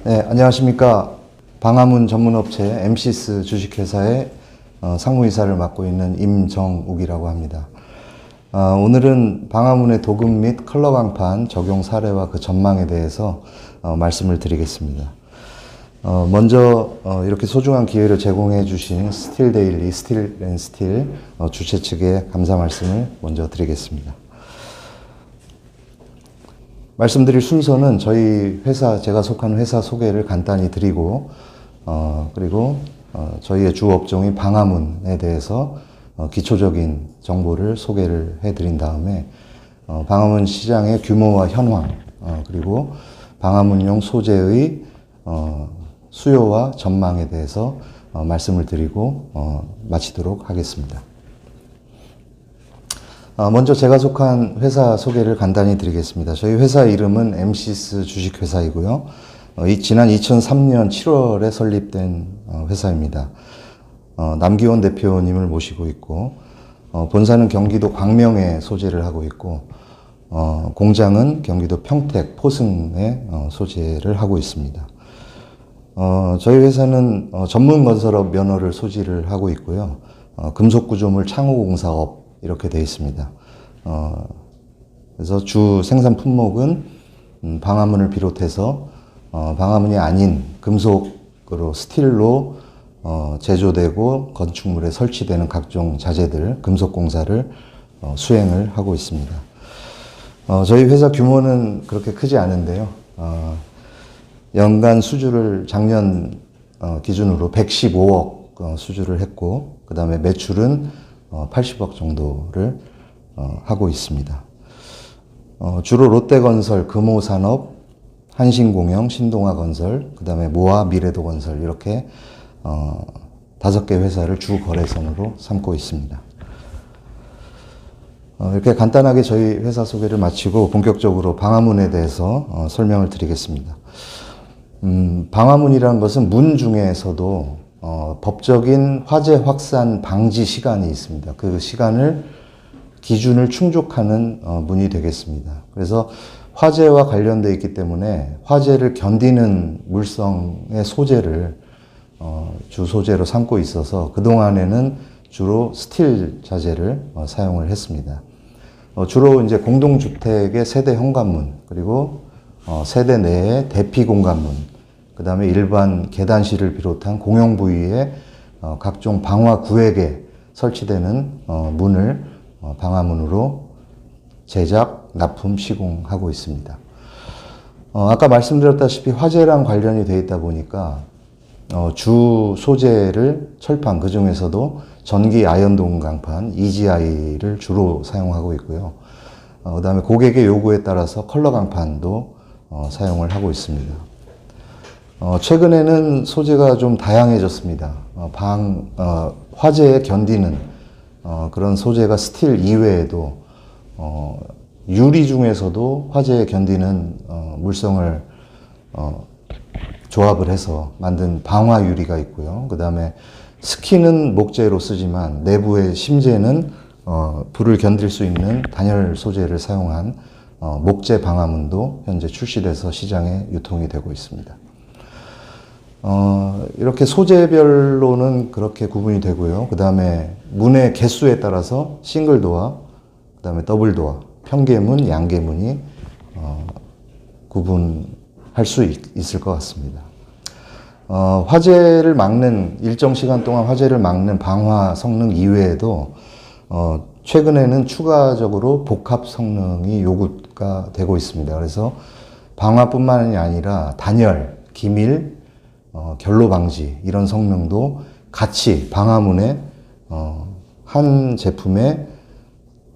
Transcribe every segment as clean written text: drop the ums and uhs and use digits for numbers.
네, 안녕하십니까. 방화문 전문업체 MCS 주식회사의 상무이사를 맡고 있는 임정욱이라고 합니다. 오늘은 방화문의 도금 및 컬러 강판 적용 사례와 그 전망에 대해서 말씀을 드리겠습니다. 먼저 이렇게 소중한 기회를 제공해 주신 스틸데일리, 스틸앤스틸 주최 측에 감사 말씀을 먼저 드리겠습니다. 말씀드릴 순서는 저희 회사, 제가 속한 회사 소개를 간단히 드리고, 그리고 저희의 주 업종인 방화문에 대해서 기초적인 정보를 소개를 해드린 다음에 방화문 시장의 규모와 현황, 그리고 방화문용 소재의 수요와 전망에 대해서 말씀을 드리고 마치도록 하겠습니다. 먼저 제가 속한 회사 소개를 간단히 드리겠습니다. 저희 회사 이름은 MCS 주식회사이고요. 지난 2003년 7월에 설립된 회사입니다. 남기원 대표님을 모시고 있고, 본사는 경기도 광명에 소재를 하고 있고, 공장은 경기도 평택, 포승에 소재를 하고 있습니다. 저희 회사는 전문 건설업 면허를 소지를 하고 있고요. 금속구조물 창호공사업 이렇게 되어 있습니다. 그래서 주 생산 품목은 방화문을 비롯해서 방화문이 아닌 금속으로 스틸로 제조되고 건축물에 설치되는 각종 자재들, 금속공사를 수행을 하고 있습니다. 저희 회사 규모는 그렇게 크지 않은데요. 연간 수주를 작년 기준으로 115억 수주를 했고, 그 다음에 매출은 80억 정도를 하고 있습니다. 주로 롯데건설, 금호산업, 한신공영, 신동아건설, 그 다음에 모아, 미래도건설 이렇게 5개 회사를 주 거래선으로 삼고 있습니다. 이렇게 간단하게 저희 회사 소개를 마치고 본격적으로 방화문에 대해서 설명을 드리겠습니다. 방화문이라는 것은 문 중에서도 법적인 화재 확산 방지 시간이 있습니다. 그 시간을 기준을 충족하는 문이 되겠습니다. 그래서 화재와 관련되어 있기 때문에 화재를 견디는 물성의 소재를 주 소재로 삼고 있어서 그동안에는 주로 스틸 자재를 사용을 했습니다. 주로 이제 공동주택의 세대 현관문, 그리고 세대 내의 대피 공간문, 그 다음에 일반 계단실을 비롯한 공용 부위에 각종 방화 구획에 설치되는 문을 방화문으로 제작, 납품, 시공하고 있습니다. 아까 말씀드렸다시피 화재랑 관련이 되어 있다 보니까 주 소재를 철판, 그 중에서도 전기 아연동 강판, EGI를 주로 사용하고 있고요. 그 다음에 고객의 요구에 따라서 컬러 강판도 사용을 하고 있습니다. 최근에는 소재가 좀 다양해졌습니다. 화재에 견디는 그런 소재가 스틸 이외에도 유리 중에서도 화재에 견디는 물성을 조합을 해서 만든 방화 유리가 있고요. 그 다음에 스키는 목재로 쓰지만 내부의 심재는 불을 견딜 수 있는 단열 소재를 사용한 목재 방화문도 현재 출시돼서 시장에 유통이 되고 있습니다. 이렇게 소재별로는 그렇게 구분이 되고요. 그 다음에 문의 개수에 따라서 싱글 도어, 그 다음에 더블 도어, 평계문, 양계문이 구분할 수 있을 것 같습니다. 화재를 막는, 일정 시간 동안 화재를 막는 방화 성능 이외에도 최근에는 추가적으로 복합 성능이 요구가 되고 있습니다. 그래서 방화뿐만이 아니라 단열, 기밀, 결로 방지 이런 성능도 같이 방화문에 한 제품에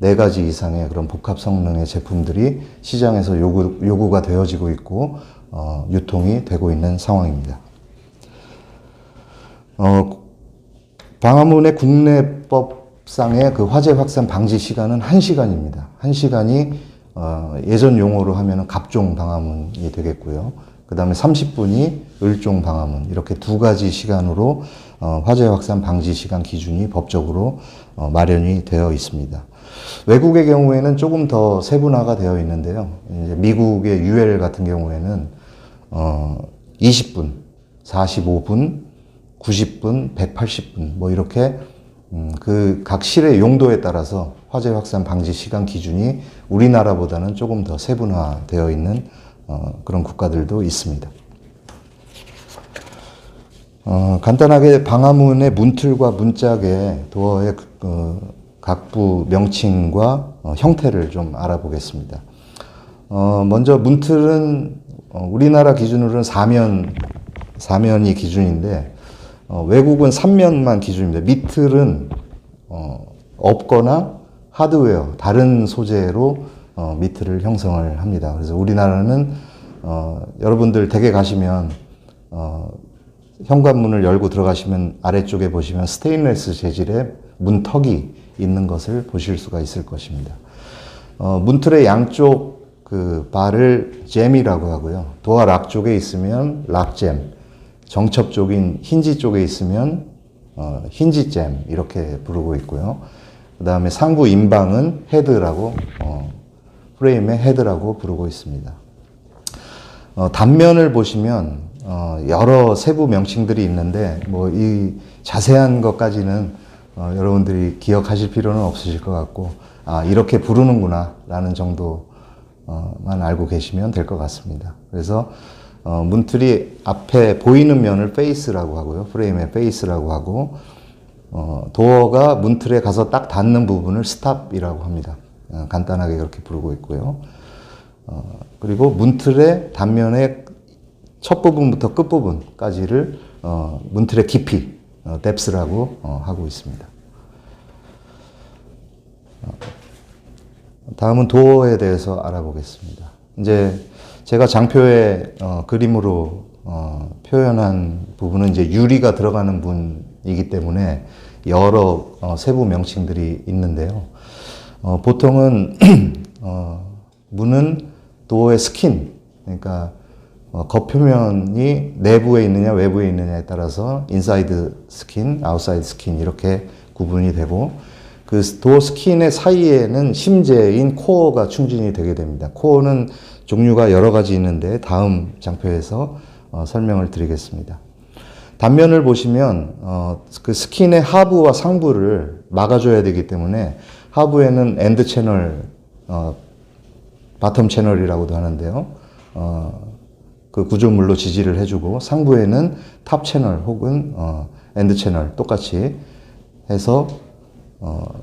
4가지 이상의 그런 복합 성능의 제품들이 시장에서 요구가 되어지고 있고 유통이 되고 있는 상황입니다. 방화문의 국내법상의 그 화재 확산 방지 시간은 1시간입니다. 1시간이 예전 용어로 하면 갑종 방화문이 되겠고요. 그 다음에 30분이 을종 방화문, 이렇게 2가지 시간으로 화재 확산 방지 시간 기준이 법적으로 마련이 되어 있습니다. 외국의 경우에는 조금 더 세분화가 되어 있는데요. 이제 미국의 UL 같은 경우에는 20분, 45분, 90분, 180분 뭐 이렇게 그 각 실의 용도에 따라서 화재 확산 방지 시간 기준이 우리나라보다는 조금 더 세분화되어 있는 그런 국가들도 있습니다. 간단하게 방화문의 문틀과 문짝의 도어의 각부 명칭과 형태를 좀 알아보겠습니다. 먼저 문틀은 우리나라 기준으로는 4면이 기준인데 외국은 3면만 기준입니다. 미틀은 없거나 하드웨어, 다른 소재로 미틀을 형성을 합니다. 그래서 우리나라는 여러분들 댁에 가시면 현관문을 열고 들어가시면 아래쪽에 보시면 스테인리스 재질의 문턱이 있는 것을 보실 수가 있을 것입니다. 문틀의 양쪽 그 바를 잼이라고 하고요. 도어 락 쪽에 있으면 락잼, 정첩 쪽인 힌지 쪽에 있으면 힌지잼 이렇게 부르고 있고요. 그 다음에 상부 인방은 헤드라고 프레임의 헤드라고 부르고 있습니다. 단면을 보시면 여러 세부 명칭들이 있는데 뭐 이 자세한 것까지는 여러분들이 기억하실 필요는 없으실 것 같고 이렇게 부르는구나 라는 정도만 알고 계시면 될 것 같습니다. 그래서 문틀이 앞에 보이는 면을 페이스라고 하고요. 프레임의 페이스라고 하고 도어가 문틀에 가서 딱 닿는 부분을 스탑이라고 합니다. 간단하게 그렇게 부르고 있고요. 그리고 문틀의 단면의 첫 부분부터 끝 부분까지를 문틀의 깊이, depth라고 하고 있습니다. 다음은 도어에 대해서 알아보겠습니다. 이제 제가 장표에 그림으로 표현한 부분은 이제 유리가 들어가는 문이기 때문에 여러 세부 명칭들이 있는데요. 보통은 문은 도어의 스킨, 그러니까 겉표면이 내부에 있느냐 외부에 있느냐에 따라서 인사이드 스킨, 아웃사이드 스킨 이렇게 구분이 되고 그 도어 스킨의 사이에는 심재인 코어가 충진이 되게 됩니다. 코어는 종류가 여러 가지 있는데 다음 장표에서 설명을 드리겠습니다. 단면을 보시면 그 스킨의 하부와 상부를 막아줘야 되기 때문에 하부에는 엔드 채널, 바텀 채널이라고도 하는데요. 그 구조물로 지지를 해주고 상부에는 탑 채널 혹은 엔드 채널 똑같이 해서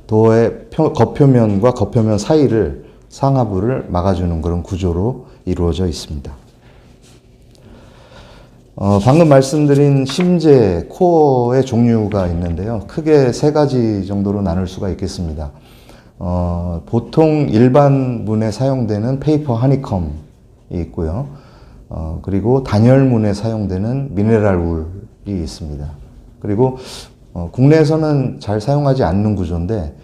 도어의 겉표면과 겉표면 사이를 상하부를 막아주는 그런 구조로 이루어져 있습니다. 방금 말씀드린 심재, 코어의 종류가 있는데요. 크게 세 가지 정도로 나눌 수가 있겠습니다. 보통 일반 문에 사용되는 페이퍼 하니컴이 있고요. 그리고 단열문에 사용되는 미네랄 울이 있습니다. 그리고 국내에서는 잘 사용하지 않는 구조인데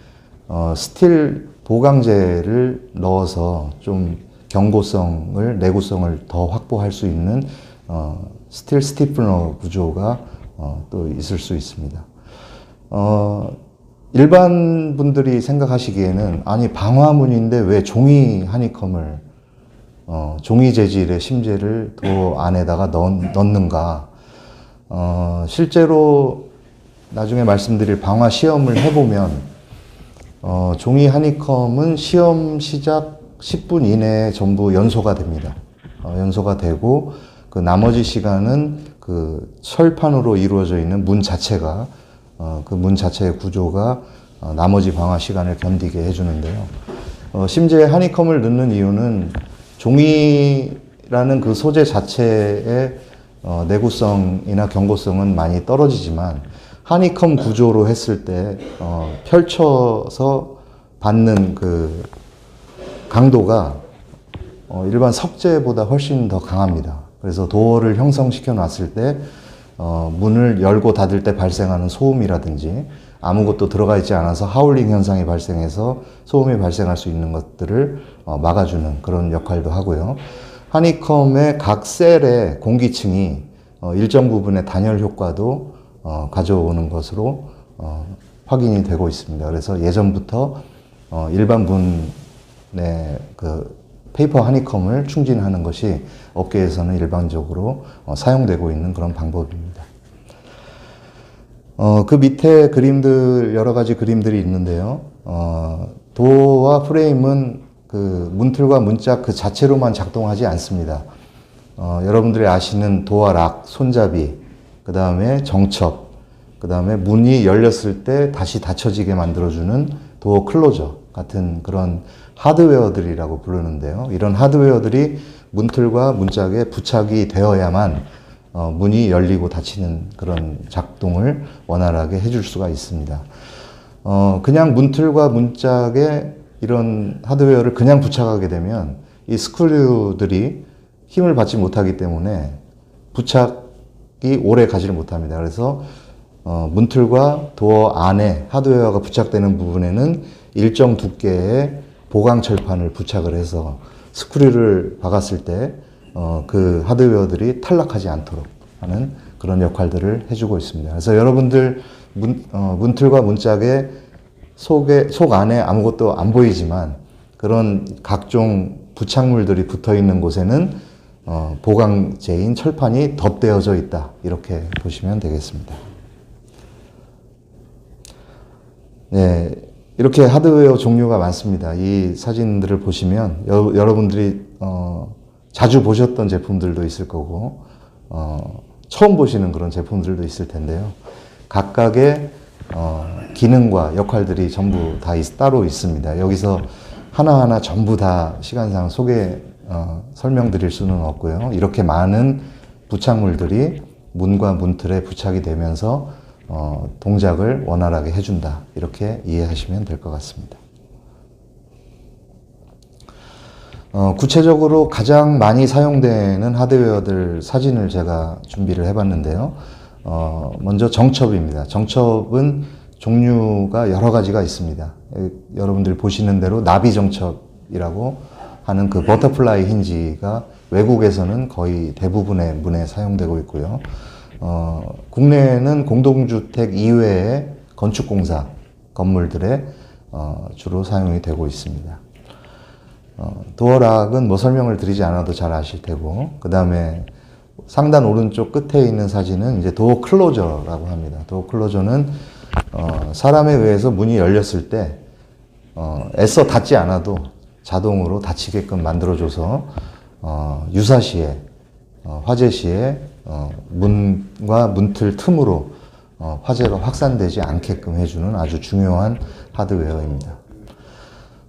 스틸 보강재를 넣어서 좀 경고성을, 내구성을 더 확보할 수 있는 스틸 스티프너 구조가 또 있을 수 있습니다. 일반 분들이 생각하시기에는 아니 방화문인데 왜 종이 하니컴을 종이 재질의 심재를 도어 안에다가 넣는가. 실제로 나중에 말씀드릴 방화 시험을 해보면 종이 하니컴은 시험 시작 10분 이내에 전부 연소가 됩니다. 연소가 되고 그 나머지 시간은 그 철판으로 이루어져 있는 문 자체가 그 문 자체의 구조가 나머지 방화 시간을 견디게 해주는데요. 심지어 하니컴을 넣는 이유는 종이라는 그 소재 자체의 내구성이나 경고성은 많이 떨어지지만 하니컴 구조로 했을 때 펼쳐서 받는 그 강도가 일반 석재보다 훨씬 더 강합니다. 그래서 도어를 형성시켜 놨을 때 문을 열고 닫을 때 발생하는 소음이라든지 아무것도 들어가 있지 않아서 하울링 현상이 발생해서 소음이 발생할 수 있는 것들을 막아주는 그런 역할도 하고요. 하니컴의 각 셀의 공기층이 일정 부분의 단열 효과도 가져오는 것으로 확인이 되고 있습니다. 그래서 예전부터 일반 문의 그 페이퍼 하니컴을 충진하는 것이 업계에서는 일반적으로 사용되고 있는 그런 방법입니다. 그 밑에 그림들, 여러 가지 그림들이 있는데요. 도어와 프레임은 그 문틀과 문짝 그 자체로만 작동하지 않습니다. 여러분들이 아시는 도어 락, 손잡이, 그 다음에 정첩, 그 다음에 문이 열렸을 때 다시 닫혀지게 만들어주는 도어 클로저 같은 그런 하드웨어들이라고 부르는데요. 이런 하드웨어들이 문틀과 문짝에 부착이 되어야만 문이 열리고 닫히는 그런 작동을 원활하게 해줄 수가 있습니다. 그냥 문틀과 문짝에 이런 하드웨어를 그냥 부착하게 되면 이 스크류들이 힘을 받지 못하기 때문에 부착이 오래 가지를 못합니다. 그래서 문틀과 도어 안에 하드웨어가 부착되는 부분에는 일정 두께의 보강 철판을 부착을 해서 스크류를 박았을 때 그 하드웨어들이 탈락하지 않도록 하는 그런 역할들을 해주고 있습니다. 그래서 여러분들 문틀과 문짝의 속 안에 아무것도 안 보이지만 그런 각종 부착물들이 붙어 있는 곳에는 보강제인 철판이 덧대어져 있다. 이렇게 보시면 되겠습니다. 네, 이렇게 하드웨어 종류가 많습니다. 이 사진들을 보시면 여러분들이 자주 보셨던 제품들도 있을 거고 처음 보시는 그런 제품들도 있을 텐데요. 각각의 기능과 역할들이 전부 다 따로 있습니다. 여기서 하나하나 전부 다 시간상 설명드릴 수는 없고요. 이렇게 많은 부착물들이 문과 문틀에 부착이 되면서 동작을 원활하게 해준다. 이렇게 이해하시면 될 것 같습니다. 구체적으로 가장 많이 사용되는 하드웨어들 사진을 제가 준비를 해봤는데요. 먼저 정첩입니다. 정첩은 종류가 여러 가지가 있습니다. 여러분들이 보시는 대로 나비 정첩이라고 하는 그 버터플라이 힌지가 외국에서는 거의 대부분의 문에 사용되고 있고요. 국내에는 공동주택 이외의 건축공사 건물들에 주로 사용이 되고 있습니다. 도어락은 뭐 설명을 드리지 않아도 잘 아실 테고, 그 다음에 상단 오른쪽 끝에 있는 사진은 이제 도어 클로저라고 합니다. 도어 클로저는 사람에 의해서 문이 열렸을 때 애써 닫지 않아도 자동으로 닫히게끔 만들어줘서 유사시에 화재 시에 문과 문틀 틈으로 화재가 확산되지 않게끔 해주는 아주 중요한 하드웨어입니다.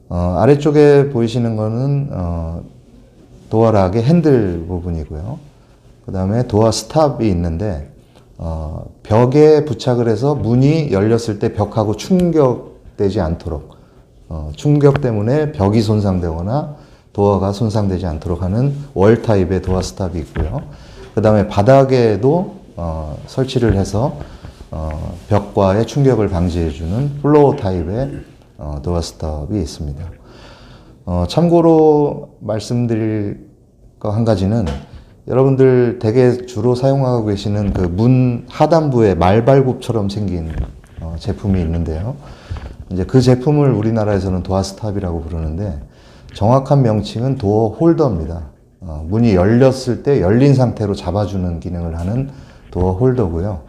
아래쪽에 보이시는 거는 도어락의 핸들 부분이고요. 그 다음에 도어 스탑이 있는데 벽에 부착을 해서 문이 열렸을 때 벽하고 충격되지 않도록 충격 때문에 벽이 손상되거나 도어가 손상되지 않도록 하는 월 타입의 도어 스탑이 있고요. 그 다음에 바닥에도 설치를 해서 벽과의 충격을 방지해주는 플로어 타입의 도어 스탑이 있습니다. 참고로 말씀드릴 거 한 가지는 여러분들 대개 주로 사용하고 계시는 그 문 하단부에 말발굽처럼 생긴 제품이 있는데요. 이제 그 제품을 우리나라에서는 도어 스탑이라고 부르는데 정확한 명칭은 도어 홀더입니다. 문이 열렸을 때 열린 상태로 잡아주는 기능을 하는 도어 홀더고요.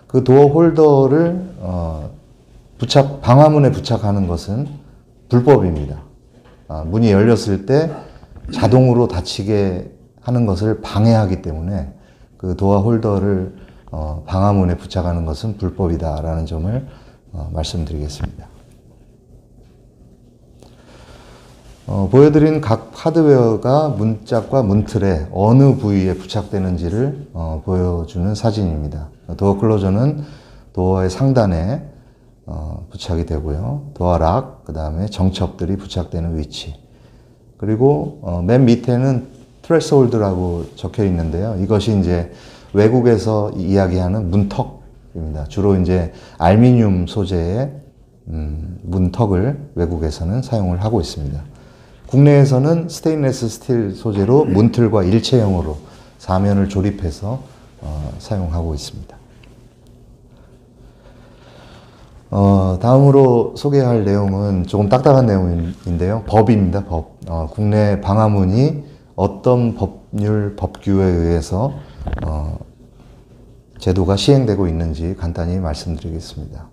그 도어 홀더를 방화문에 부착하는 것은 불법입니다. 문이 열렸을 때 자동으로 닫히게 하는 것을 방해하기 때문에 그 도어 홀더를 방화문에 부착하는 것은 불법이다라는 점을 말씀드리겠습니다. 보여드린 각 하드웨어가 문짝과 문틀에 어느 부위에 부착되는지를 보여주는 사진입니다. 도어 클로저는 도어의 상단에 부착이 되고요. 도어 락, 그 다음에 정첩들이 부착되는 위치. 그리고 맨 밑에는 트레스홀드라고 적혀 있는데요. 이것이 이제 외국에서 이야기하는 문턱입니다. 주로 이제 알루미늄 소재의 문턱을 외국에서는 사용을 하고 있습니다. 국내에서는 스테인리스 스틸 소재로 문틀과 일체형으로 사면을 조립해서 사용하고 있습니다. 다음으로 소개할 내용은 조금 딱딱한 내용인데요. 법입니다. 법. 국내 방화문이 어떤 법률, 법규에 의해서 제도가 시행되고 있는지 간단히 말씀드리겠습니다.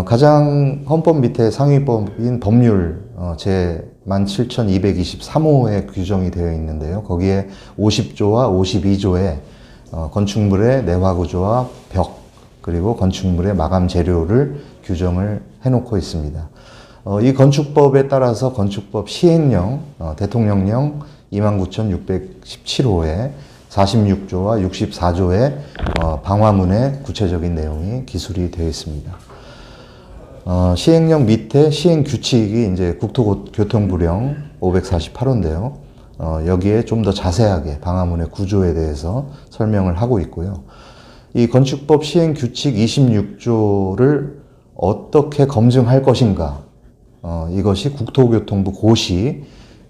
가장 헌법 밑에 상위법인 법률 제 17,223호에 규정이 되어 있는데요. 거기에 50조와 52조에 건축물의 내화구조와 벽, 그리고 건축물의 마감 재료를 규정을 해놓고 있습니다. 이 건축법에 따라서 건축법 시행령, 대통령령 29,617호에 46조와 64조의 방화문의 구체적인 내용이 기술이 되어 있습니다. 시행령 밑에 시행규칙이 이제 국토교통부령 548호인데요. 여기에 좀 더 자세하게 방화문의 구조에 대해서 설명을 하고 있고요. 이 건축법 시행규칙 26조를 어떻게 검증할 것인가, 이것이 국토교통부 고시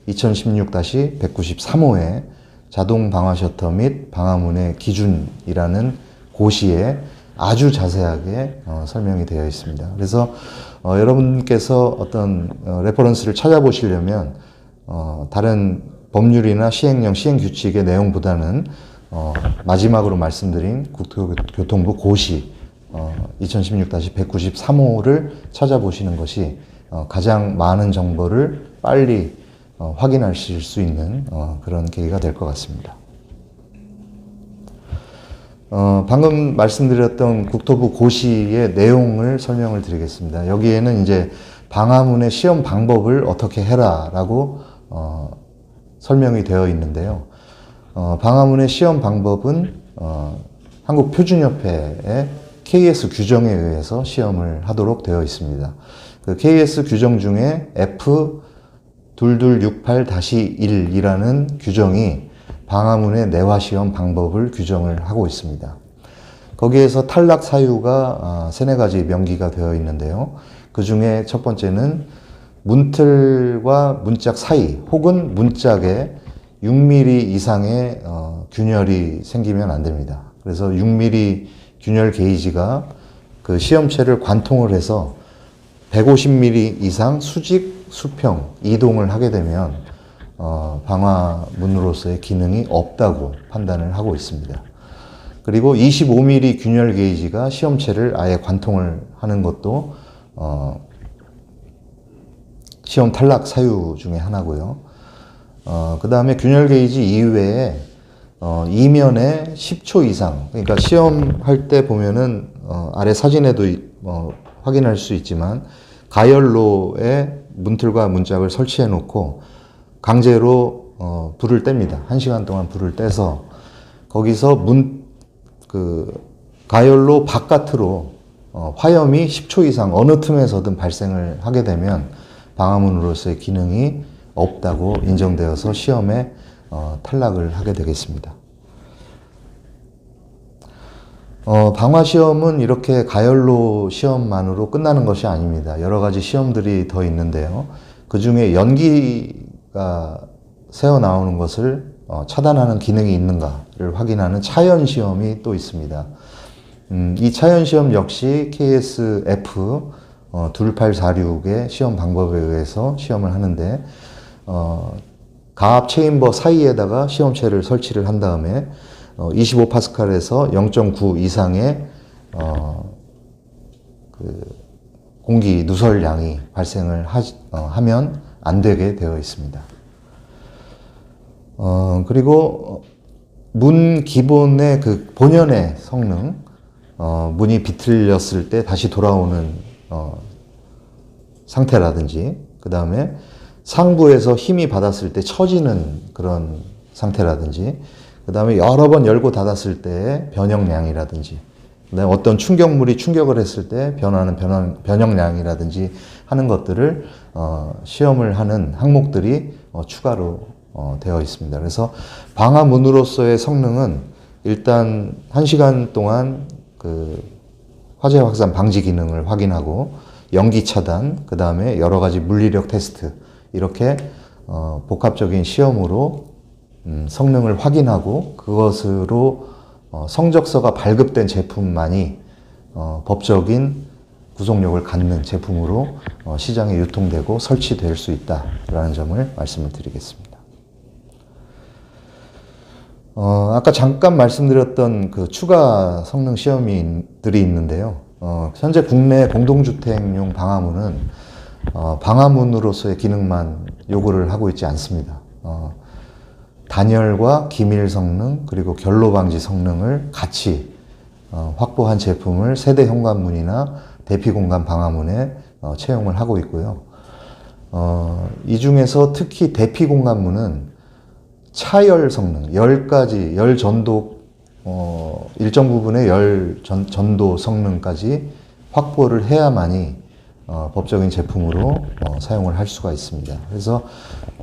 2016-193호에 자동 방화 셔터 및 방화문의 기준이라는 고시에 아주 자세하게 설명이 되어 있습니다. 그래서 여러분께서 어떤 레퍼런스를 찾아보시려면 다른 법률이나 시행령, 시행규칙의 내용보다는 마지막으로 말씀드린 국토교통부 고시 2016-193호를 찾아보시는 것이 가장 많은 정보를 빨리 확인하실 수 있는 그런 계기가 될 것 같습니다. 방금 말씀드렸던 국토부 고시의 내용을 설명을 드리겠습니다. 여기에는 이제 방화문의 시험 방법을 어떻게 해라라고 설명이 되어 있는데요. 방화문의 시험 방법은 한국표준협회의 KS 규정에 의해서 시험을 하도록 되어 있습니다. 그 KS 규정 중에 F2268-1이라는 규정이 방화문의 내화 시험 방법을 규정을 하고 있습니다. 거기에서 탈락 사유가 세네 가지 명기가 되어 있는데요. 그 중에 첫 번째는 문틀과 문짝 사이 혹은 문짝에 6mm 이상의 균열이 생기면 안 됩니다. 그래서 6mm 균열 게이지가 그 시험체를 관통을 해서 150mm 이상 수직, 수평, 이동을 하게 되면 방화문으로서의 기능이 없다고 판단을 하고 있습니다. 그리고 25mm 균열 게이지가 시험체를 아예 관통을 하는 것도 시험 탈락 사유 중에 하나고요. 그 다음에 균열 게이지 이외에 이면에 10초 이상, 그러니까 시험할 때 보면은 아래 사진에도 확인할 수 있지만 가열로에 문틀과 문짝을 설치해 놓고 강제로 불을 뗍니다. 1시간 동안 불을 떼서 거기서 가열로 바깥으로 화염이 10초 이상 어느 틈에서든 발생을 하게 되면 방화문으로서의 기능이 없다고 인정되어서 시험에 탈락을 하게 되겠습니다. 방화 시험은 이렇게 가열로 시험만으로 끝나는 것이 아닙니다. 여러 가지 시험들이 더 있는데요. 그 중에 연기가 새어 나오는 것을 차단하는 기능이 있는가를 확인하는 차연 시험이 또 있습니다. 이 차연 시험 역시 KSF 2846의 시험 방법에 의해서 시험을 하는데 가압 체인버 사이에다가 시험체를 설치를 한 다음에 25파스칼에서 0.9 이상의 공기 누설량이 발생을 하면 안 되게 되어 있습니다. 그리고 문 기본의 그 본연의 성능, 문이 비틀렸을 때 다시 돌아오는 상태라든지, 그 다음에 상부에서 힘이 받았을 때 처지는 그런 상태라든지, 그 다음에 여러 번 열고 닫았을 때의 변형량이라든지, 그다음에 어떤 충격물이 충격을 했을 때 변하는 변형량이라든지 하는 것들을 시험을 하는 항목들이 추가로 되어 있습니다. 그래서 방화문으로서의 성능은 일단 1시간 동안 그 화재 확산 방지 기능을 확인하고 연기 차단, 그 다음에 여러 가지 물리력 테스트, 이렇게 복합적인 시험으로 성능을 확인하고 그것으로 성적서가 발급된 제품만이 법적인 구속력을 갖는 제품으로 시장에 유통되고 설치될 수 있다라는 점을 말씀을 드리겠습니다. 아까 잠깐 말씀드렸던 그 추가 성능 시험들이 있는데요. 현재 국내 공동주택용 방화문은 방화문으로서의 기능만 요구를 하고 있지 않습니다. 단열과 기밀 성능 그리고 결로 방지 성능을 같이 확보한 제품을 세대 현관문이나 대피 공간 방화문에 채용을 하고 있고요. 이 중에서 특히 대피 공간문은 차열 성능, 열 전도, 일정 부분의 전도 성능까지 확보를 해야만이 법적인 제품으로 사용을 할 수가 있습니다. 그래서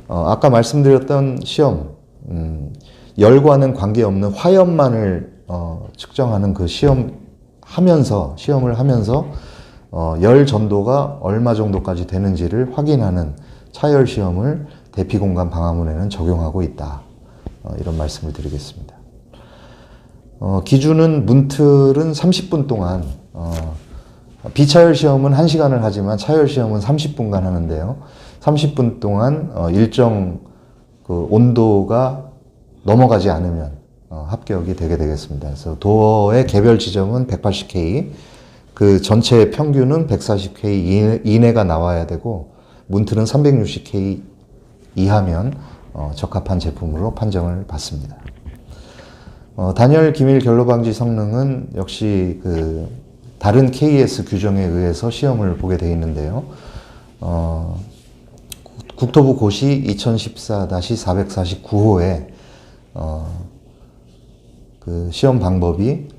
아까 말씀드렸던 시험, 열과는 관계없는 화염만을 측정하는 그 시험을 하면서 열 전도가 얼마 정도까지 되는지를 확인하는 차열 시험을 대피 공간 방화문에는 적용하고 있다. 이런 말씀을 드리겠습니다. 기준은 문틀은 30분 동안, 비차열 시험은 1시간을 하지만 차열 시험은 30분간 하는데요. 30분 동안 일정 그 온도가 넘어가지 않으면 합격이 되게 되겠습니다. 그래서 도어의 개별 지점은 180K, 그 전체 평균은 140K 이내가 나와야 되고 문틀은 360K 이하면 적합한 제품으로 판정을 받습니다. 단열 기밀 결로 방지 성능은 역시 그 다른 KS 규정에 의해서 시험을 보게 되어 있는데요. 국토부 고시 2014-449호에 그 시험 방법이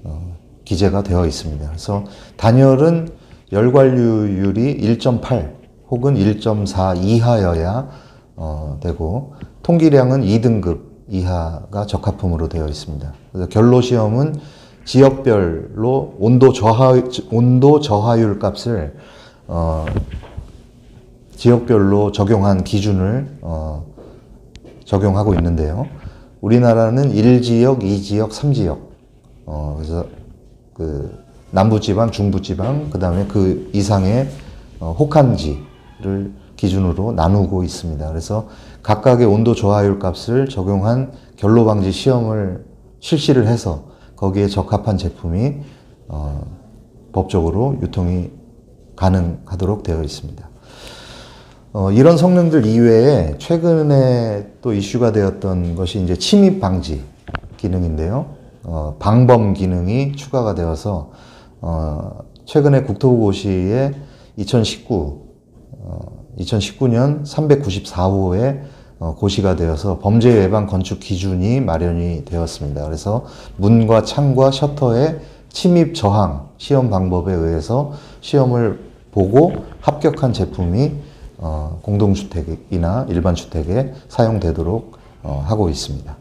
기재가 되어 있습니다. 그래서 단열은 열관류율이 1.8 혹은 1.4 이하여야 되고 통기량은 2등급 이하가 적합품으로 되어 있습니다. 그래서 결로 시험은 지역별로 온도 저하율 값을 지역별로 적용한 기준을 적용하고 있는데요. 우리나라는 1지역, 2지역, 3지역 그래서 그 남부지방, 중부지방, 그 다음에 그 이상의 혹한지를 기준으로 나누고 있습니다. 그래서 각각의 온도 저하율 값을 적용한 결로 방지 시험을 실시를 해서 거기에 적합한 제품이 법적으로 유통이 가능하도록 되어 있습니다. 이런 성능들 이외에 최근에 또 이슈가 되었던 것이 이제 침입 방지 기능인데요. 방범 기능이 추가가 되어서 최근에 국토부고시에 2019년 394호에 고시가 되어서 범죄 예방 건축 기준이 마련이 되었습니다. 그래서 문과 창과 셔터의 침입 저항 시험 방법에 의해서 시험을 보고 합격한 제품이 공동주택이나 일반 주택에 사용되도록 하고 있습니다.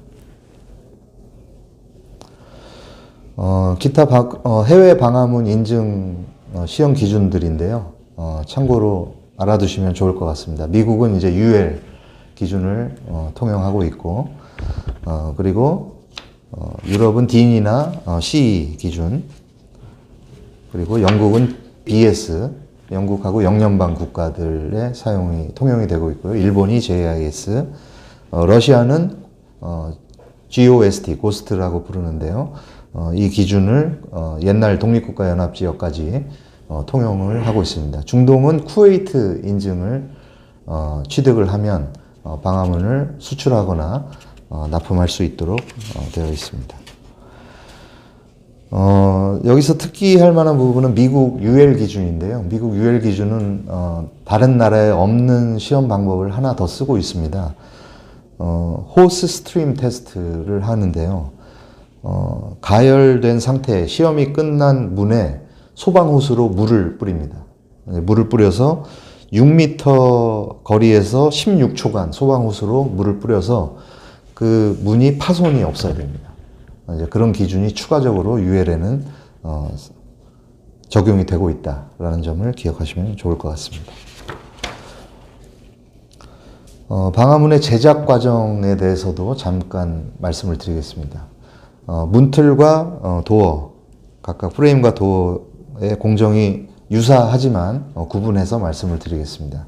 기타 해외 방화문 인증 시험 기준들인데요. 참고로 알아두시면 좋을 것 같습니다. 미국은 이제 UL 기준을 통용하고 있고, 그리고 유럽은 DIN이나 CE 기준, 그리고 영국은 BS, 영국하고 영연방 국가들의 사용이 통용이 되고 있고요. 일본이 JIS, 러시아는 GOST, 고스트라고 부르는데요. 이 기준을 옛날 독립국가 연합지역까지 통용을 하고 있습니다. 중동은 쿠웨이트 인증을 취득을 하면 방화문을 수출하거나 납품할 수 있도록 되어 있습니다. 여기서 특기할 만한 부분은 미국 UL 기준인데요. 미국 UL 기준은 다른 나라에 없는 시험 방법을 하나 더 쓰고 있습니다. 호스 스트림 테스트를 하는데요. 가열된 상태, 시험이 끝난 문에 소방호스로 물을 뿌립니다. 물을 뿌려서 6m 거리에서 16초간 소방호스로 물을 뿌려서 그 문이 파손이 없어야 됩니다. 이제 그런 기준이 추가적으로 UL에는 적용이 되고 있다라는 점을 기억하시면 좋을 것 같습니다. 방화문의 제작 과정에 대해서도 잠깐 말씀을 드리겠습니다. 문틀과 도어, 각각 프레임과 도어의 공정이 유사하지만 구분해서 말씀을 드리겠습니다.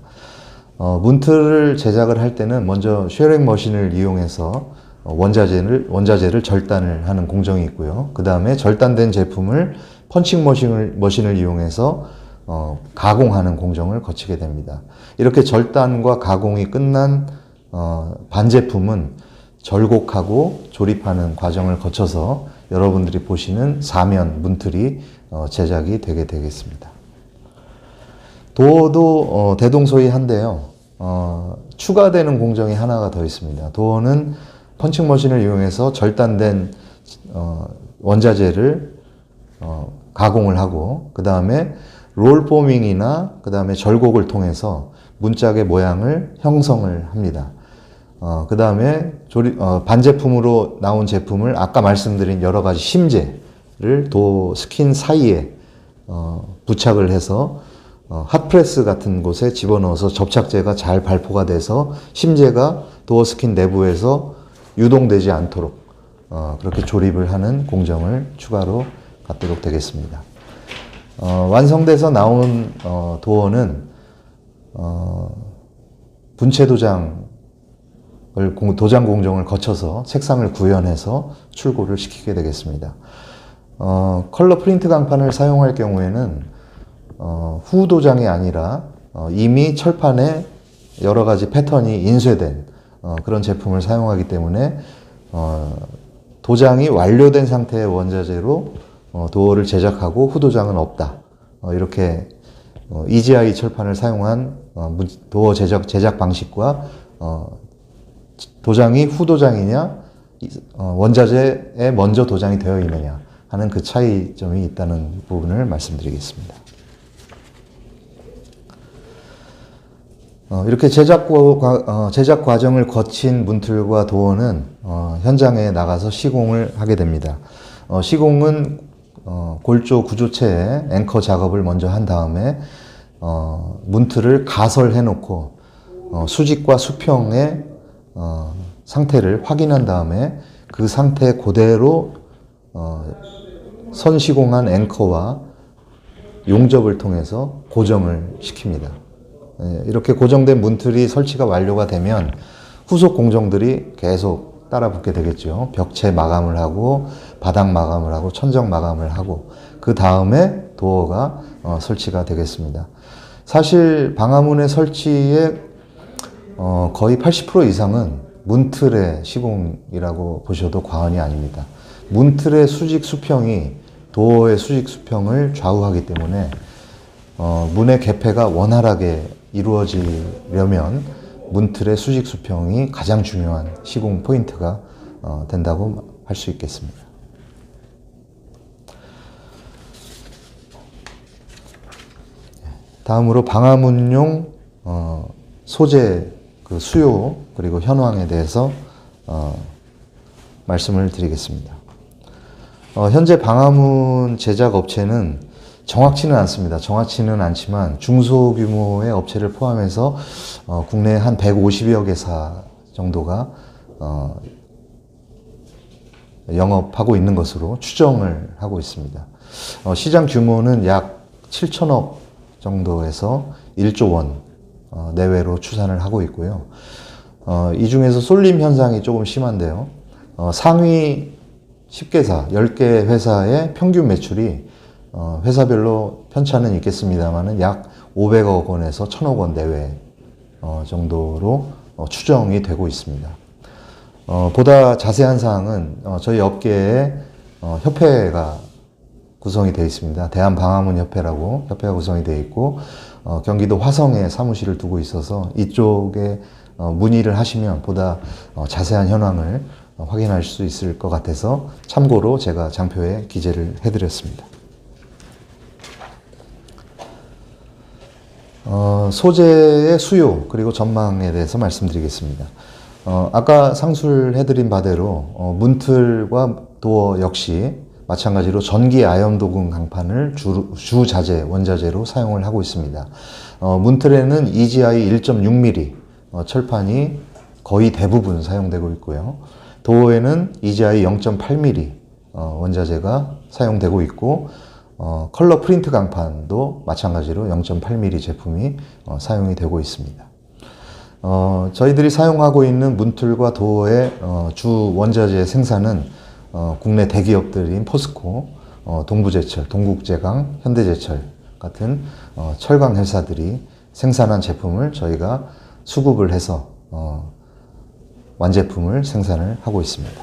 문틀을 제작을 할 때는 먼저 쉐링 머신을 이용해서 원자재를 절단을 하는 공정이 있고요. 그 다음에 절단된 제품을 펀칭 머신을 이용해서 가공하는 공정을 거치게 됩니다. 이렇게 절단과 가공이 끝난 반제품은 절곡하고 조립하는 과정을 거쳐서 여러분들이 보시는 사면 문틀이 제작이 되게 되겠습니다. 도어도 대동소이한데요. 추가되는 공정이 하나가 더 있습니다. 도어는 펀칭머신을 이용해서 절단된 원자재를 가공을 하고 그 다음에 롤포밍이나 그 다음에 절곡을 통해서 문짝의 모양을 형성을 합니다. 그 다음에 반제품으로 나온 제품을 아까 말씀드린 여러 가지 심재를 도어 스킨 사이에 부착을 해서 핫프레스 같은 곳에 집어넣어서 접착제가 잘 발포가 돼서 심재가 도어 스킨 내부에서 유동되지 않도록 그렇게 조립을 하는 공정을 추가로 갖도록 되겠습니다. 완성돼서 나온 도어는 분체 도장 공정을 거쳐서 색상을 구현해서 출고를 시키게 되겠습니다. 컬러 프린트 강판을 사용할 경우에는 후 도장이 아니라 이미 철판에 여러 가지 패턴이 인쇄된 그런 제품을 사용하기 때문에 도장이 완료된 상태의 원자재로 도어를 제작하고 후 도장은 없다. 이렇게 EGI 철판을 사용한 도어 제작 방식과 도장이 후 도장이냐 원자재에 먼저 도장이 되어 있느냐 하는 그 차이점이 있다는 부분을 말씀드리겠습니다. 이렇게 제작 과정을 거친 문틀과 도어는 현장에 나가서 시공을 하게 됩니다. 시공은 골조 구조체에 앵커 작업을 먼저 한 다음에 문틀을 가설해 놓고 수직과 수평의 상태를 확인한 다음에 그 상태 그대로 선 시공한 앵커와 용접을 통해서 고정을 시킵니다. 이렇게 고정된 문틀이 설치가 완료가 되면 후속 공정들이 계속 따라 붙게 되겠죠. 벽체 마감을 하고 바닥 마감을 하고 천정 마감을 하고 그 다음에 도어가 설치가 되겠습니다. 사실 방화문의 설치의 거의 80% 이상은 문틀의 시공이라고 보셔도 과언이 아닙니다. 문틀의 수직 수평이 도어의 수직 수평을 좌우하기 때문에 문의 개폐가 원활하게 이루어지려면 문틀의 수직 수평이 가장 중요한 시공 포인트가 된다고 할 수 있겠습니다. 다음으로 방화문용 소재 그 수요 그리고 현황에 대해서 말씀을 드리겠습니다. 현재 방화문 제작 업체는 정확치는 않습니다. 정확치는 않지만 중소규모의 업체를 포함해서 국내 한 150여 개사 정도가 영업하고 있는 것으로 추정을 하고 있습니다. 시장 규모는 약 7천억 정도에서 1조 원 내외로 추산을 하고 있고요. 이 중에서 쏠림 현상이 조금 심한데요. 상위 10개사, 10개 회사의 평균 매출이 회사별로 편차는 있겠습니다만은 약 500억 원에서 1000억 원 내외 정도로 추정이 되고 있습니다. 보다 자세한 사항은 저희 업계에 협회가 구성이 되어 있습니다. 대한방화문협회라고 협회가 구성이 되어 있고 경기도 화성에 사무실을 두고 있어서 이쪽에 문의를 하시면 보다 자세한 현황을 확인할 수 있을 것 같아서 참고로 제가 장표에 기재를 해드렸습니다. 소재의 수요 그리고 전망에 대해서 말씀드리겠습니다. 아까 상술해드린 바대로 문틀과 도어 역시 마찬가지로 전기 아연 도금 강판을 주자재 원자재로 사용을 하고 있습니다. 문틀에는 EGI 1.6mm 철판이 거의 대부분 사용되고 있고요. 도어에는 EGI 0.8mm 원자재가 사용되고 있고 컬러 프린트 강판도 마찬가지로 0.8mm 제품이 사용이 되고 있습니다. 저희들이 사용하고 있는 문틀과 도어의 주 원자재 생산은 국내 대기업들인 포스코, 동부제철, 동국제강, 현대제철 같은 철강 회사들이 생산한 제품을 저희가 수급을 해서 완제품을 생산을 하고 있습니다.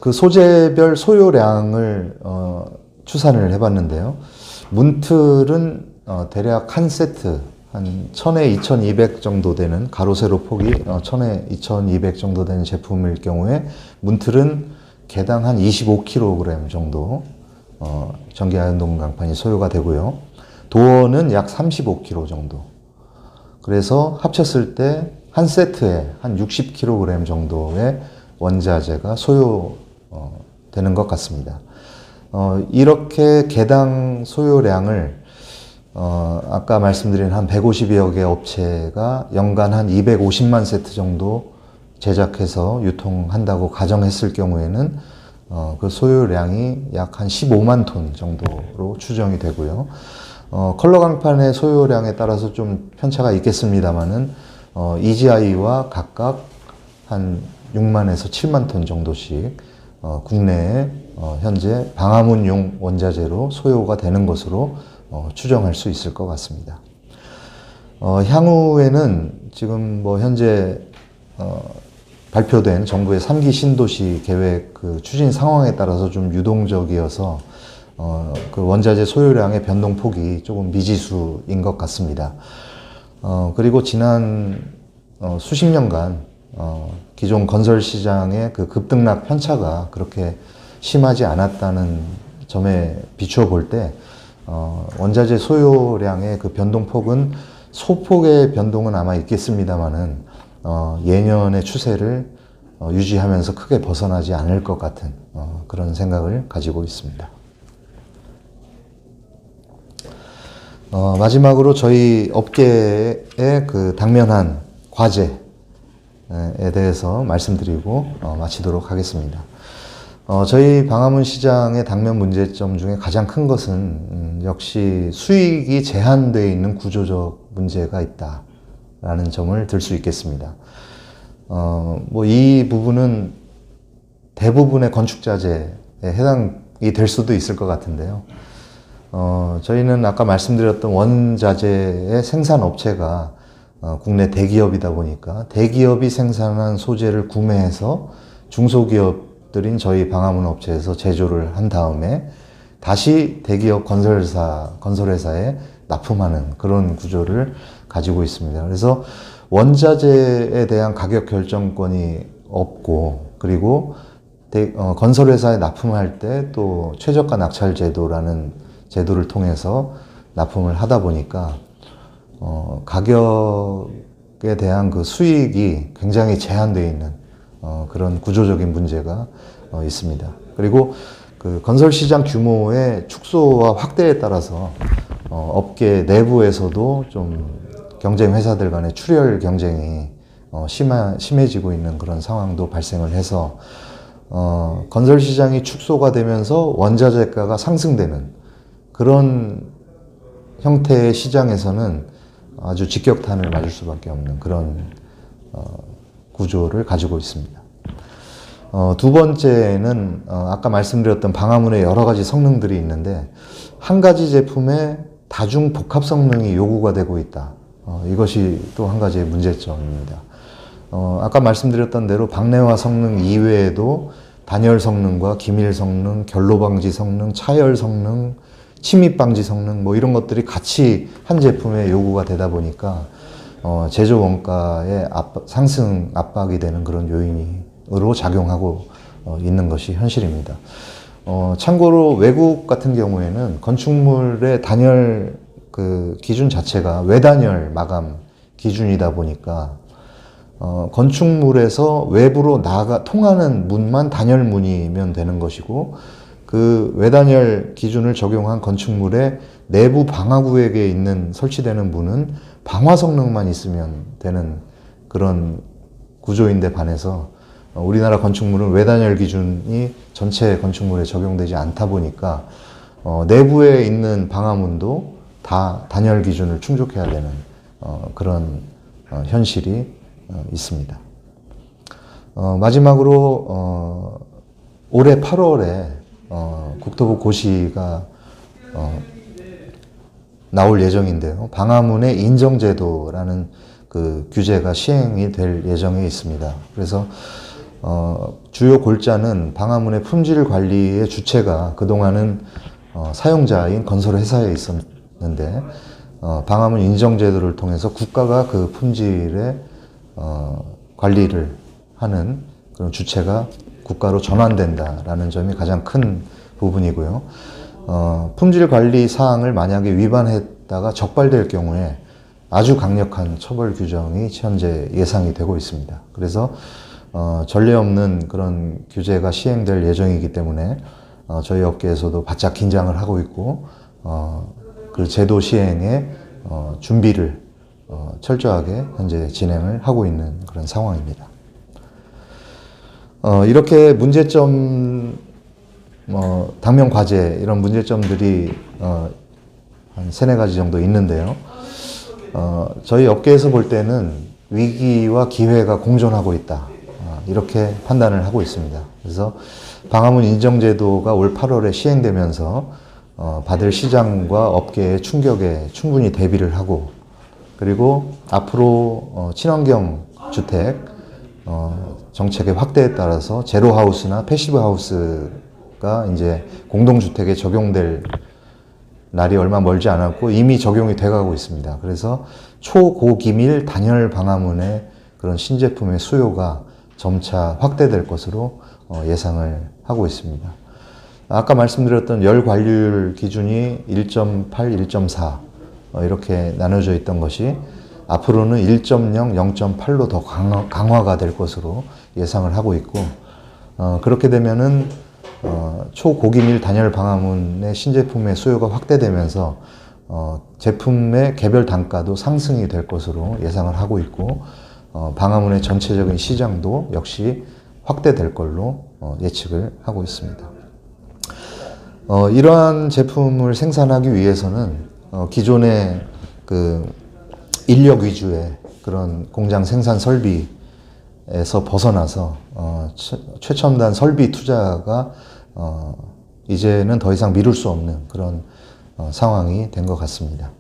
그 소재별 소요량을 추산을 해봤는데요. 문틀은 대략 한 세트 한 1000에 2200 정도 되는 가로 세로 폭이 1000에 2200 정도 되는 제품일 경우에 문틀은 개당 한 25kg 정도 전기 아연동 강판이 소요가 되고요. 도어는 약 35kg 정도. 그래서 합쳤을 때 한 세트에 한 60kg 정도의 원자재가 소요되는 것 같습니다. 이렇게 개당 소요량을 아까 말씀드린 한 150여 개 업체가 연간 한 250만 세트 정도 제작해서 유통한다고 가정했을 경우에는 그 소요량이 약 한 15만 톤 정도로 추정이 되고요. 컬러 강판의 소요량에 따라서 좀 편차가 있겠습니다만은 EGI와 각각 한 6만에서 7만 톤 정도씩 국내에 현재 방화문용 원자재로 소요가 되는 것으로 추정할 수 있을 것 같습니다. 향후에는 지금 현재 발표된 정부의 3기 신도시 계획 그 추진 상황에 따라서 좀 유동적이어서 그 원자재 소요량의 변동폭이 조금 미지수인 것 같습니다. 그리고 지난 수십 년간 기존 건설 시장의 그 급등락 편차가 그렇게 심하지 않았다는 점에 비추어 볼 때 원자재 소요량의 그 변동폭은 소폭의 변동은 아마 있겠습니다만은 예년의 추세를 유지하면서 크게 벗어나지 않을 것 같은 그런 생각을 가지고 있습니다. 마지막으로 저희 업계의 그 당면한 과제에 대해서 말씀드리고 마치도록 하겠습니다. 저희 방화문 시장의 당면 문제점 중에 가장 큰 것은 역시 수익이 제한되어 있는 구조적 문제가 있다라는 점을 들 수 있겠습니다. 이 부분은 대부분의 건축자재에 해당이 될 수도 있을 것 같은데요. 저희는 아까 말씀드렸던 원자재의 생산 업체가 국내 대기업이다 보니까 대기업이 생산한 소재를 구매해서 중소기업들인 저희 방화문 업체에서 제조를 한 다음에 다시 대기업 건설회사에 납품하는 그런 구조를 가지고 있습니다. 그래서 원자재에 대한 가격 결정권이 없고, 그리고 건설회사에 납품할 때 또 최저가 낙찰 제도라는 제도를 통해서 납품을 하다 보니까 가격에 대한 그 수익이 굉장히 제한되어 있는 그런 구조적인 문제가 있습니다. 그리고 그 건설 시장 규모의 축소와 확대에 따라서 업계 내부에서도 좀 경쟁 회사들 간의 출혈 경쟁이 심해지고 있는 그런 상황도 발생을 해서 건설 시장이 축소가 되면서 원자재가가 상승되는 그런 형태의 시장에서는 아주 직격탄을 맞을 수밖에 없는 그런 구조를 가지고 있습니다. 두 번째는 아까 말씀드렸던 방화문의 여러 가지 성능들이 있는데 한 가지 제품에 다중 복합 성능이 요구가 되고 있다. 이것이 또 한 가지의 문제점입니다. 아까 말씀드렸던 대로 박내화 성능 이외에도 단열 성능과 기밀 성능, 결로 방지 성능, 차열 성능, 침입 방지 성능 이런 것들이 같이 한 제품에 요구가 되다 보니까 제조 원가의 상승 압박이 되는 그런 요인으로 작용하고 있는 것이 현실입니다. 참고로 외국 같은 경우에는 건축물의 단열 그 기준 자체가 외단열 마감 기준이다 보니까 건축물에서 외부로 통하는 문만 단열문이면 되는 것이고, 그 외단열 기준을 적용한 건축물의 내부 방화구역에 설치되는 문은 방화 성능만 있으면 되는 그런 구조인데 반해서 우리나라 건축물은 외단열 기준이 전체 건축물에 적용되지 않다 보니까 내부에 있는 방화문도 다 단열 기준을 충족해야 되는 그런 현실이 있습니다. 마지막으로 올해 8월에 국토부 고시가 나올 예정인데요. 방화문의 인정제도라는 그 규제가 시행이 될 예정에 있습니다. 그래서 주요 골자는 방화문의 품질 관리의 주체가 그동안은 사용자인 건설회사에 있었는데 방화문 인정제도를 통해서 국가가 그 품질의 관리를 하는 그런 주체가 국가로 전환된다라는 점이 가장 큰 부분이고요. 품질 관리 사항을 만약에 위반했다가 적발될 경우에 아주 강력한 처벌 규정이 현재 예상이 되고 있습니다. 그래서 전례 없는 그런 규제가 시행될 예정이기 때문에 저희 업계에서도 바짝 긴장을 하고 있고 그 제도 시행에 준비를 철저하게 현재 진행을 하고 있는 그런 상황입니다. 이렇게 문제점, 당면 과제 이런 문제점들이 한 세네 가지 정도 있는데요. 저희 업계에서 볼 때는 위기와 기회가 공존하고 있다. 이렇게 판단을 하고 있습니다. 그래서 방화문 인정제도가 올 8월에 시행되면서 받을 시장과 업계의 충격에 충분히 대비를 하고 그리고 앞으로 친환경 주택 정책의 확대에 따라서 제로하우스나 패시브하우스가 이제 공동주택에 적용될 날이 얼마 멀지 않았고 이미 적용이 돼가고 있습니다. 그래서 초고기밀 단열 방화문의 그런 신제품의 수요가 점차 확대될 것으로 예상을 하고 있습니다. 아까 말씀드렸던 열 관리율 기준이 1.8, 1.4 이렇게 나눠져 있던 것이 앞으로는 1.0, 0.8로 더 강화가 될 것으로 예상을 하고 있고 그렇게 되면은 초고기밀 단열 방화문의 신제품의 수요가 확대되면서 제품의 개별 단가도 상승이 될 것으로 예상을 하고 있고 방화문의 전체적인 시장도 역시 확대될 걸로 예측을 하고 있습니다. 이러한 제품을 생산하기 위해서는 기존의 그 인력 위주의 그런 공장 생산 설비에서 벗어나서 최첨단 설비 투자가 이제는 더 이상 미룰 수 없는 그런 상황이 된 것 같습니다.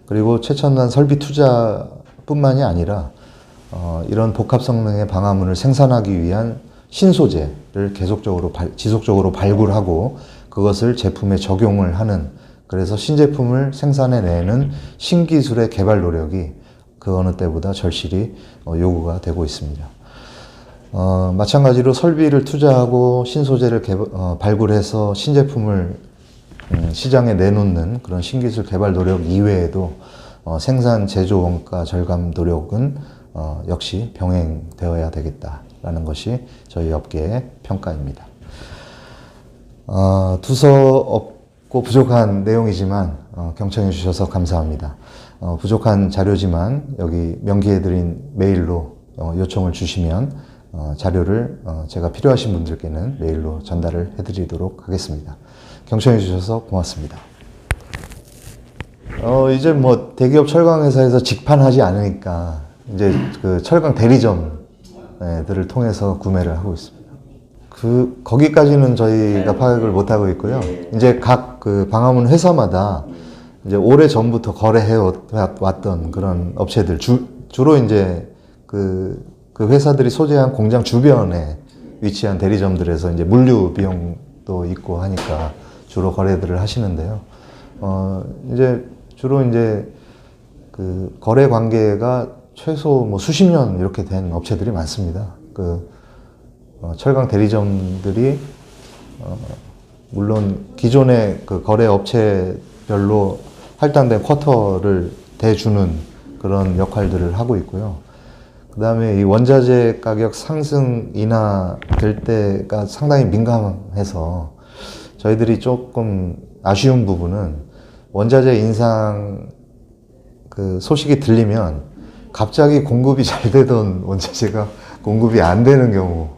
그리고 최첨단 설비 투자뿐만이 아니라 이런 복합 성능의 방화문을 생산하기 위한 신소재를 계속적으로 지속적으로 발굴하고 그것을 제품에 적용을 하는 그래서 신제품을 생산해내는 신기술의 개발 노력이 그 어느 때보다 절실히 요구가 되고 있습니다. 마찬가지로 설비를 투자하고 신소재를 발굴해서 신제품을 시장에 내놓는 그런 신기술 개발 노력 이외에도 생산 제조 원가 절감 노력은 역시 병행되어야 되겠다라는 것이 저희 업계의 평가입니다. 두서 없고 부족한 내용이지만 경청해 주셔서 감사합니다. 부족한 자료지만 여기 명기해드린 메일로 요청을 주시면 자료를 제가 필요하신 분들께는 메일로 전달을 해드리도록 하겠습니다. 경청해 주셔서 고맙습니다. 이제 뭐 대기업 철강회사에서 직판하지 않으니까 이제 그 철강 대리점들을 통해서 구매를 하고 있습니다. 거기까지는 저희가 파악을 못 하고 있고요. 이제 각 그 방화문 회사마다 이제 오래 전부터 거래해 왔던 그런 업체들 주로 이제 그 회사들이 소재한 공장 주변에 위치한 대리점들에서 이제 물류 비용도 있고 하니까 주로 거래들을 하시는데요. 이제 주로 이제 그 거래 관계가 최소 뭐 수십 년 이렇게 된 업체들이 많습니다. 철강 대리점들이 물론 기존의 그 거래 업체별로 할당된 쿼터를 대주는 그런 역할들을 하고 있고요. 그 다음에 이 원자재 가격 상승 인하 될 때가 상당히 민감해서 저희들이 조금 아쉬운 부분은 원자재 인상 그 소식이 들리면 갑자기 공급이 잘 되던 원자재가 공급이 안 되는 경우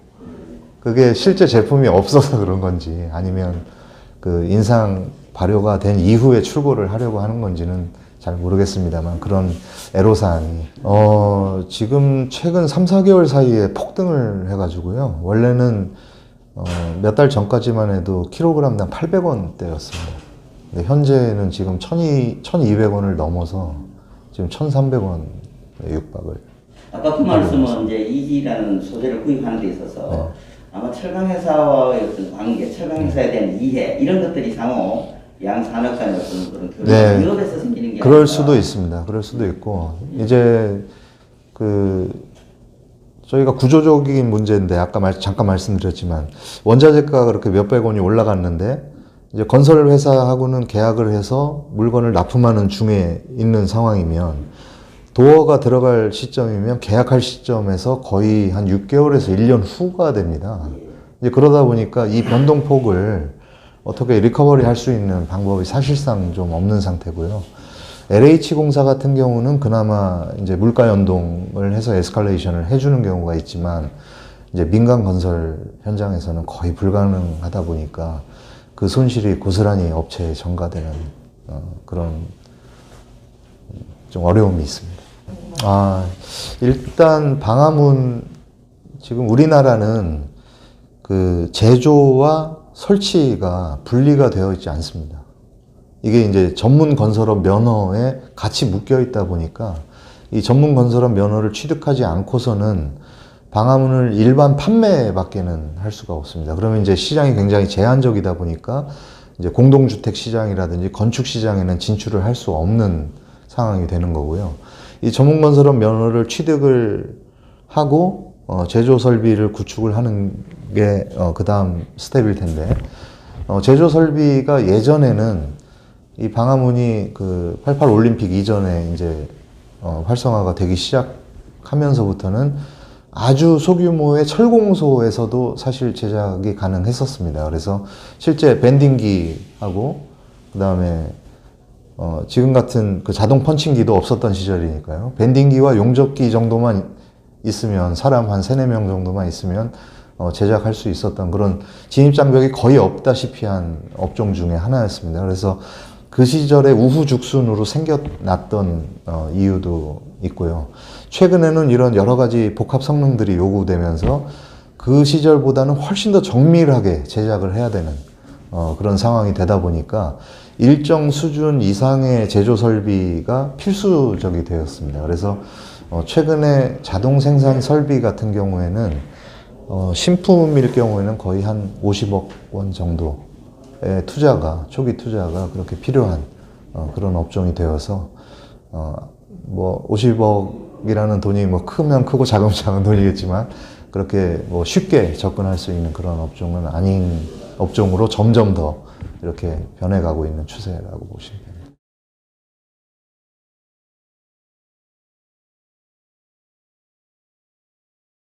그게 실제 제품이 없어서 그런 건지 아니면 그 인상 발효가 된 이후에 출고를 하려고 하는 건지는 잘 모르겠습니다만 그런 애로사항이 지금 최근 3, 4개월 사이에 폭등을 해가지고요. 원래는 몇 달 전까지만 해도 킬로그램당 800원대였습니다. 근데 현재는 지금 1200원을 넘어서 지금 1300원에 육박을. 아까 그 말씀은 이제 이지라는 소재를 구입하는 데 있어서 네. 아마 철강회사와의 어떤 관계, 철강회사에 대한 이해 이런 것들이 상호 양산업 간의 어떤 그런 교류, 네. 기업에서 생기는 게 그럴 아니라. 수도 있습니다. 그럴 수도 있고 이제 저희가 구조적인 문제인데 아까 잠깐 말씀드렸지만 원자재가가 그렇게 몇백 원이 올라갔는데 이제 건설 회사하고는 계약을 해서 물건을 납품하는 중에 있는 상황이면 도어가 들어갈 시점이면 계약할 시점에서 거의 한 6개월에서 1년 후가 됩니다. 이제 그러다 보니까 이 변동폭을 어떻게 리커버리 할 수 있는 방법이 사실상 좀 없는 상태고요. LH공사 같은 경우는 그나마 이제 물가 연동을 해서 에스컬레이션을 해주는 경우가 있지만 이제 민간 건설 현장에서는 거의 불가능하다 보니까 그 손실이 고스란히 업체에 전가되는 그런 좀 어려움이 있습니다. 일단 방화문 지금 우리나라는 그 제조와 설치가 분리가 되어 있지 않습니다. 이게 이제 전문 건설업 면허에 같이 묶여 있다 보니까 이 전문 건설업 면허를 취득하지 않고서는 방화문을 일반 판매밖에는 할 수가 없습니다. 그러면 이제 시장이 굉장히 제한적이다 보니까 이제 공동주택 시장이라든지 건축 시장에는 진출을 할 수 없는 상황이 되는 거고요. 이 전문 건설업 면허를 취득을 하고 제조 설비를 구축을 하는 게 그 다음 스텝일 텐데 제조 설비가 예전에는 이 방화문이 그 88 올림픽 이전에 이제 활성화가 되기 시작하면서부터는 아주 소규모의 철공소에서도 사실 제작이 가능했었습니다. 그래서 실제 밴딩기하고 그 다음에 지금 같은 그 자동 펀칭기도 없었던 시절이니까요. 밴딩기와 용접기 정도만 있으면 사람 한 3, 4명 정도만 있으면 제작할 수 있었던 그런 진입장벽이 거의 없다시피 한 업종 중에 하나였습니다. 그래서 그 시절에 우후죽순으로 생겨났던 이유도 있고요. 최근에는 이런 여러 가지 복합 성능들이 요구되면서 그 시절보다는 훨씬 더 정밀하게 제작을 해야 되는 그런 상황이 되다 보니까 일정 수준 이상의 제조 설비가 필수적이 되었습니다. 그래서 최근에 자동 생산 설비 같은 경우에는 신품일 경우에는 거의 한 50억 원 정도 초기 투자가 그렇게 필요한 그런 업종이 되어서 뭐 50억이라는 돈이 뭐 크면 크고 작으면 작은 돈이겠지만 그렇게 뭐 쉽게 접근할 수 있는 그런 업종은 아닌 업종으로 점점 더 이렇게 변해가고 있는 추세라고 보시면 됩니다.